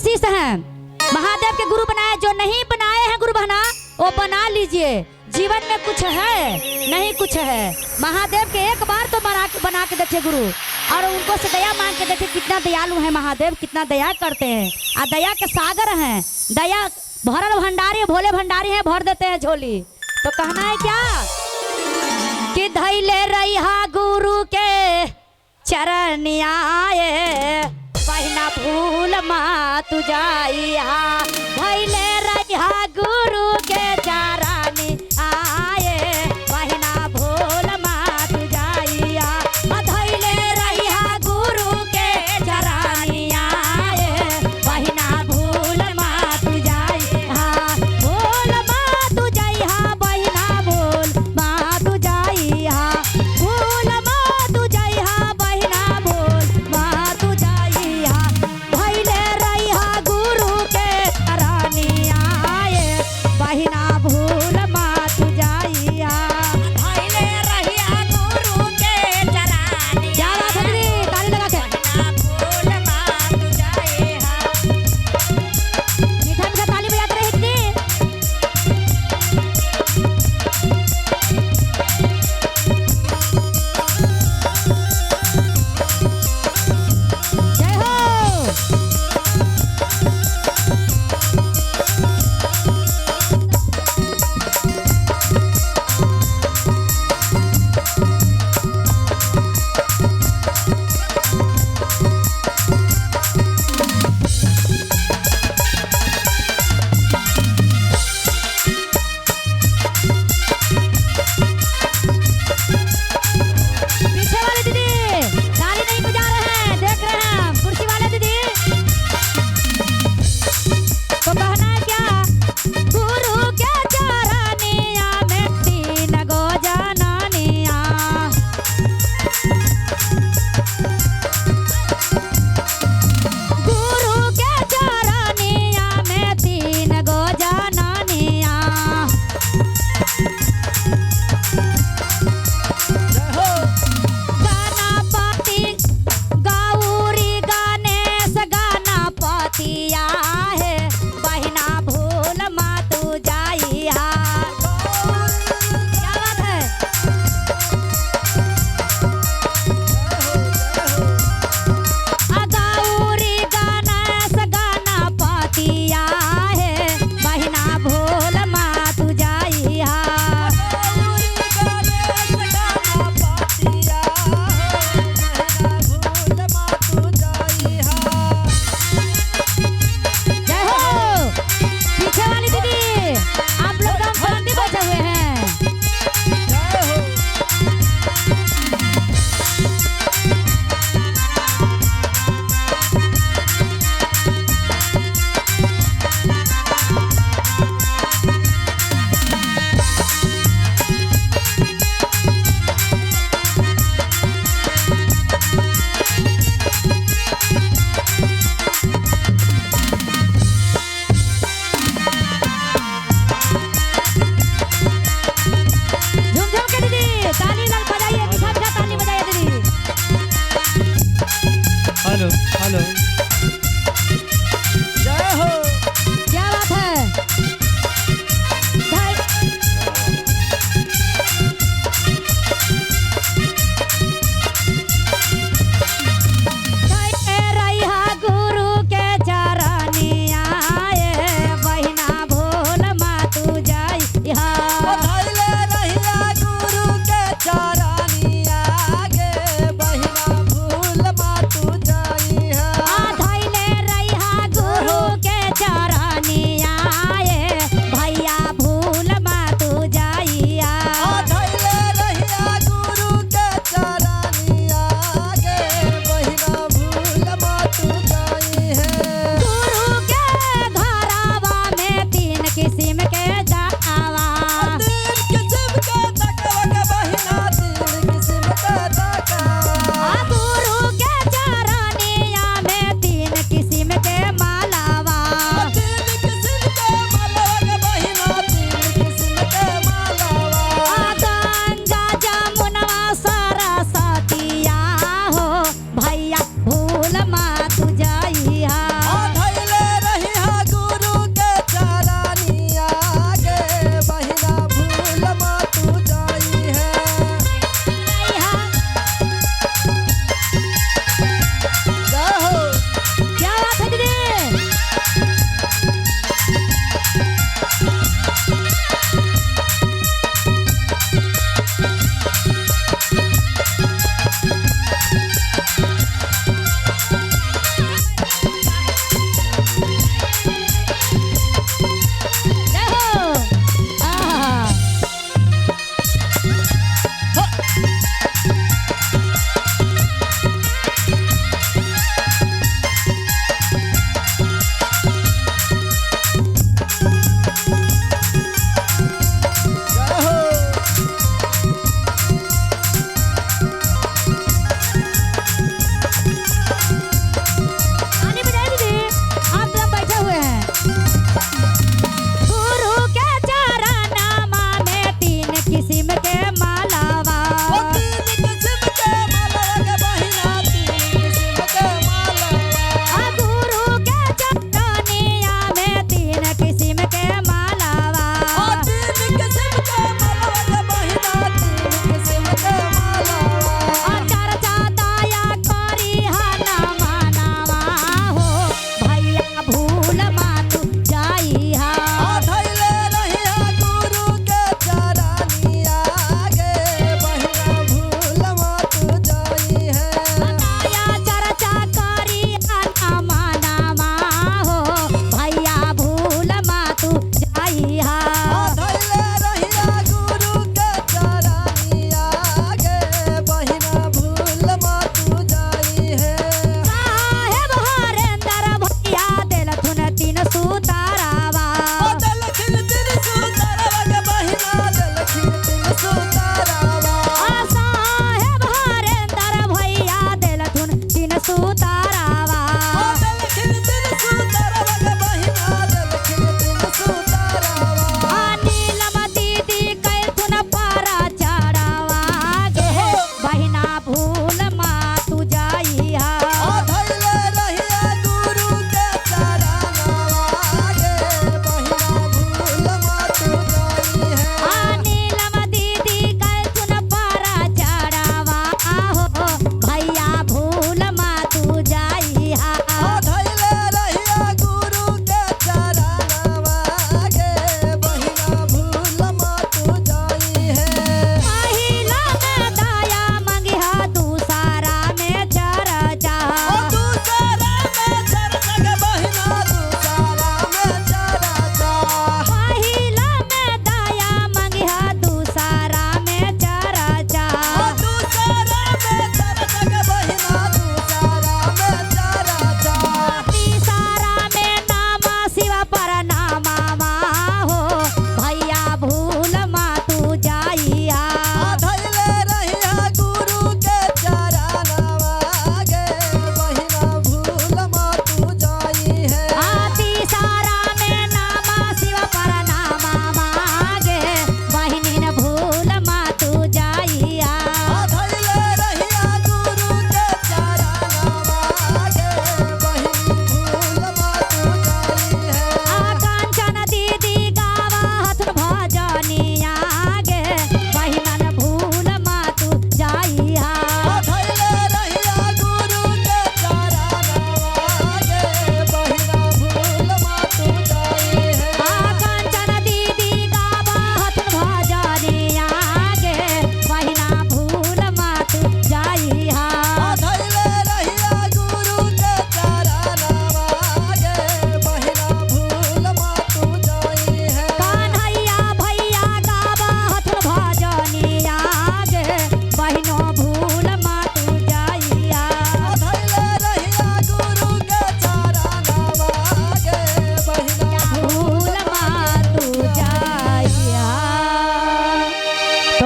शिष्य हैं महादेव के गुरु बनाए, जो नहीं बनाए हैं गुरु बहना वो बना लीजिए। जीवन में कुछ है नहीं कुछ है, महादेव के एक बार तो बना के देखिए गुरु, और उनको से दया मांग के देखिए कितना दयालु है महादेव, कितना दया करते हैं और दया के सागर हैं। दया भरल भंडारी, भोले भंडारी हैं, भर देते हैं झोली। तो कहना है क्या कि धैले रहा गुरु के चरनिया पहिना भूल मत जाइया, धैले रहा गुरु के चरनी आए पहिना भूल मत जाइया, धैले रहा गुरु के चरनी आए पहिना भूल मत जाइया, भूल मत जाइया बहिना भूल मत जाइया, भूल मत जाइया बहिना भूल मत जाइया, धैले रहा गुरु के चरनी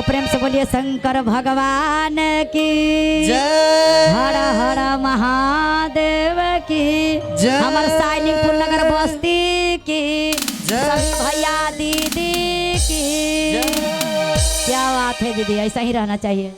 प्रेम से बोलिए शंकर भगवान की जय। हर हर महादेव की जय। हमार साइनिकपुर नगर बस्ती की जय। भैया दीदी की। क्या बात है दीदी, ऐसा ही रहना चाहिए।